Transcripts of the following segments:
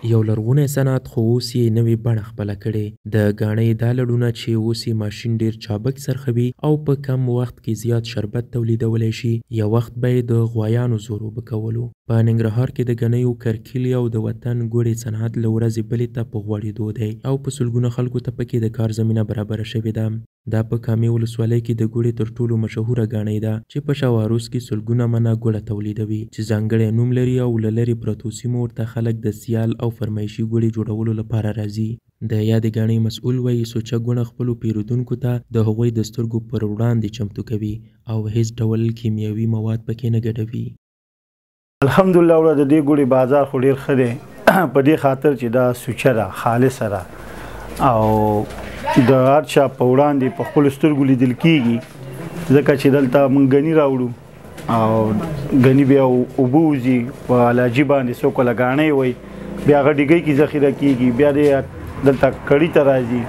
یو لرغونی صنعت خو اوس یې نوې بڼه خپله کړې. د ګاڼۍ دا لړونه چې اوس یې ماشین ډېر چابک څرخوي او په کم وخت کې زیات شربت تولیدولی شي. یو وخت به یې د غوایانو زور اوبه کولو. په ننګرهار کې د ګنیو کرکیلې او د وطن ګوړې صنعت له ورځې بلې ته په غوړېدو دی او په سلګونه خلکو ته پکې د کار زمینه برابره شوې ده. دا په کامې ولسوالۍ کې د ګوړې تر ټولو مشهوره ګاڼۍ ده چې په شاواروس کې سلګونه منه ګوړه تولیدوي چې ځانګړی نوم لري او له لرې پرتو سیمو ورته خلک د سیال او فرمایشي ګوړې جوړولو لپاره راځي. د یادې ګاڼۍ مسؤل وایي سوچه ګوڼه خپلو پیرودونکو ته د هغوی د سترګو پر وړاندې چمتو کوي او هیڅ ډول کیمیاوي مواد پکې نه ګډوي. الحمدلله وړه د دې ګوړې بازار خو ډېر ښه دی په دې خاطر چې دا سوچه ده، خالصه ده او د هر چا په وړاندې په خپلو سترګو لیدل کېږي ځکه چې دلته موږ ګني راوړو او ګني بیا اوبه وځي په علاجي باندې څوک له ګاڼۍ وایي بیا هغه ډیګۍ کې ذخیره کېږي بیا دلته کړي ته راځي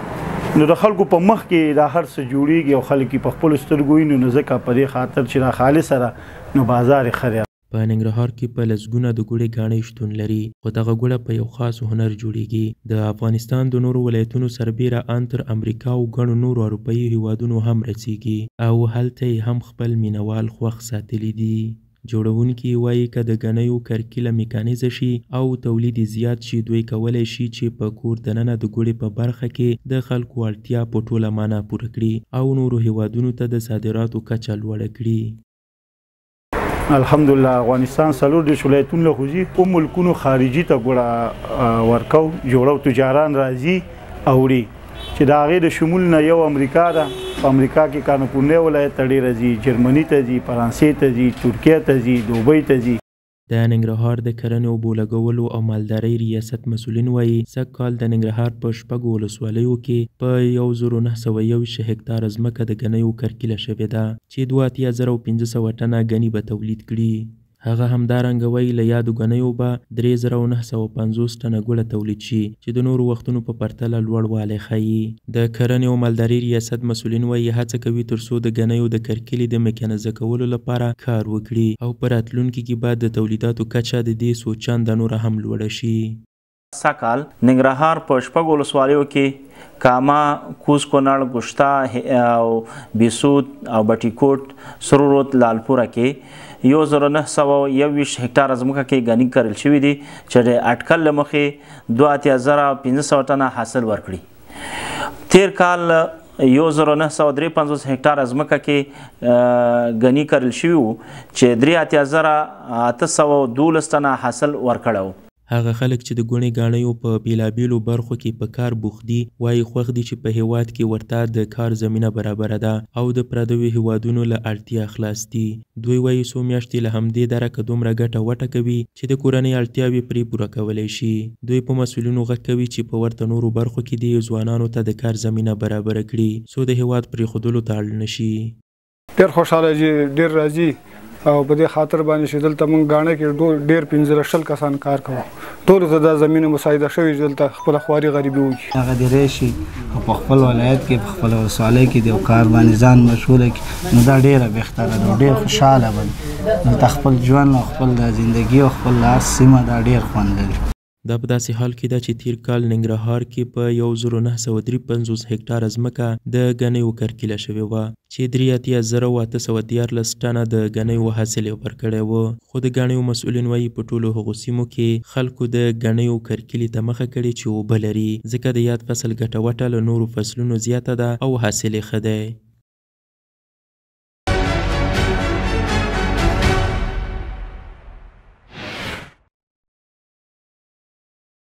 نو د خلکو په مخ کې دا هر څه جوړېږي او خلک یې په خپلو سترګو ویني نو ځکه په دې خاطر چې دا خالصه ده نو بازار یې ښه دی. په ننګرهار کې په لسګونه د ګوړې ګاڼۍ شتون لري خو دغه ګوړه په یو خاص هنر جوړیږي. د افغانستان د نورو ولایتونو سربیره ان تر امریکا او ګڼو نورو اروپایي هیوادونو هم رسیږي او هلته یې هم خپل مینوال خوښ ساتلی دي. جوړونکي وایي که د ګنیو کرکیله میکانیزه شي او تولید زیات شي دوی کولی شي چې په کور دننه د ګوړې په برخه کې د خلکو اړتیا په ټوله معنا پوره کړي او نورو هیوادونو ته د صادراتو کچه لوړه کړي. الحمدلله افغانستان 40 ولایتونو له خوځي په ملکونو خارجي ته ګوړه ورکو جوړو تجاران راځي اوړي چې د هغې د شمول نه یو امریکا ده. په امریکا کې کانپورنیا ولایت ته ډېره ځي، جرمني ته ځي، فرانسې ته ځي، ترکیه ته ځي، دوبۍ ته ځي. د ننګرهار د کرنې اوبو لګولو او مالدارۍ ریاست مسؤلین وایي سږ کال د ننګرهار په 6 ولسوالیو کې په 1921 هکتاره ځمکه د ګنیو کرکیله شوې ده چې 82,500 ټنه ګني به تولید کړي. هغه همدارنګه وایي له یادو ګنیو به 3,950 ټنه ګوړه تولید شي چې د نورو وختونو په پرتله لوړ والی ښیي. د کرنې او مالدارۍ ریاست مسؤلین وایي هڅه کوي ترڅو د ګنیو د کرکیلې د میکانیزه کولو لپاره کار وکړي او په راتلونکي کې به د تولیداتو کچه د دې څو چنده نوره هم لوړه شي. سږکال ننګرهار په 6 ولسوالیو کې کاما، کوز کونړ، ګوشته او بیسود او بټي کوټ، سرورود، لالپوره کې 1921 هکتاره ځمکه کې ګني کرل شوي دي چې د اټکل له مخې 2,500 ټنه حاصل ورکړي. تیر کال 1953 هکتاره ځمکه کې ګني کرل شوي وو چې 3,812 ټنه حاصل ورکړی وو. هغه خلک چې د ګوڼې ګاڼیو په بیلابیلو برخو کې په کار بوخت دي وایي خوښ دي چې په هیواد کې ورته د کار زمینه برابره ده او د پردیو هیوادونو له اړتیا خلاص دي. دوی وایي څو میاشتې له همدې درکه دومره ګټه وټه کوي چې د کورنۍ اړتیاوې پرې پوره کولی شي. دوی په مسؤلینو غږ کوي چې په ورته نورو برخو کې د ځوانانو ته د کار زمینه برابره کړي څو د هیواد پرېښودلو ته اړ نه شي. ډېر خوشحاله ډېر راځي او په دې خاطر باندې چې دلته موږ ګاڼۍ کې ډېر 15 کسان کار کوو. ټولو ته دا زمینه مساعده شوې چې دلته خپله خواري غریبي وکړي. هغه دې راشي او په خپل ولایت کې په خپله ولسوالۍ کې د یو کار باندې ځان مشغوله کړي نو دا ډېره بهتره ده او ډېر خوشحاله به دلته خپل ژوند او خپل زندګي او خپل هر سیمه دا ډېر خوند لري. دا په داسې حال کې ده چې تیر کال ننګرهار کې په 1953 هکتاره ځمکه د ګنیو کرکیله شوې وه چې 3,814 ټنه د ګنیو حاصل یې ورکړی و. خو د ګاڼیو مسؤلین وایي په ټولو هغو سیمو کې خلکو د ګنیو کرکیلې ته مخه کړې چې اوبه لري ځکه د یاد فصل ګټه وټه له نورو فصلونو زیاته ده او حاصل یې ښه دی.